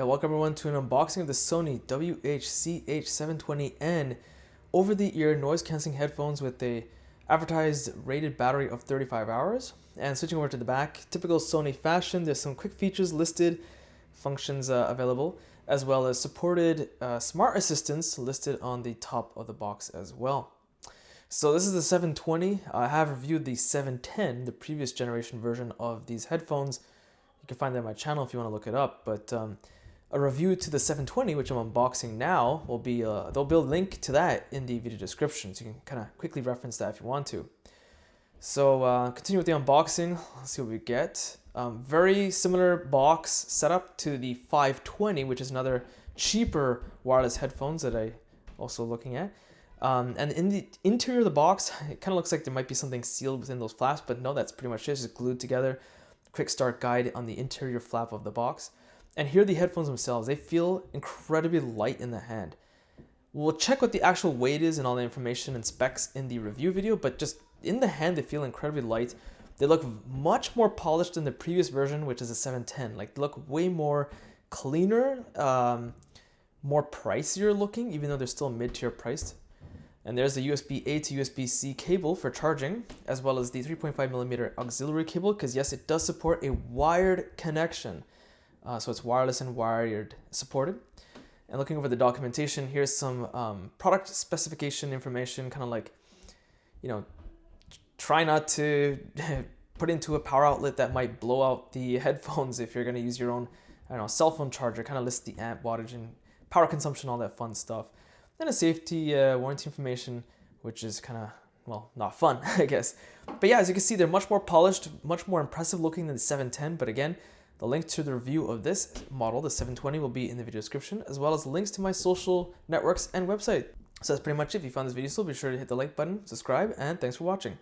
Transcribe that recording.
Yeah, welcome everyone to an unboxing of the Sony WH-CH720N over-the-ear noise-cancelling headphones with a advertised rated battery of 35 hours. And switching over to the back, typical Sony fashion, there's some quick features listed, functions available, as well as supported smart assistants listed on the top of the box as well. So this is the 720. I have reviewed the 710, the previous generation version of these headphones. You can find that on my channel if you want to look it up, but a review to the 720, which I'm unboxing now, will be, there'll be a link to that in the video description, so you can kind of quickly reference that if you want to. So continue with the unboxing, let's see what we get. Very similar box setup to the 520, which is another cheaper wireless headphones that I also looking at. And in the interior of the box, it kind of looks like there might be something sealed within those flaps, but no, that's pretty much it, it's just glued together. Quick start guide on the interior flap of the box. And here are the headphones themselves. They feel incredibly light in the hand. We'll check what the actual weight is and all the information and specs in the review video, but just in the hand, they feel incredibly light. They look much more polished than the previous version, which is a 710. Like, they look way more cleaner, more pricier looking, even though they're still mid-tier priced. And there's the USB-A to USB-C cable for charging, as well as the 3.5mm auxiliary cable, because yes, it does support a wired connection. So it's wireless and wired supported. And looking over the documentation, here's some product specification information, kind of like, you know, try not to put into a power outlet that might blow out the headphones if you're going to use your own, I don't know, cell phone charger. Kind of lists the amp wattage and power consumption, all that fun stuff. Then a safety warranty information, which is kind of, well, not fun, I guess. But yeah, as you can see, they're much more polished, much more impressive looking than the 710. But again, the link to the review of this model, the 720, will be in the video description, as well as links to my social networks and website. So that's pretty much it. If you found this video useful, be sure to hit the like button, subscribe, and thanks for watching.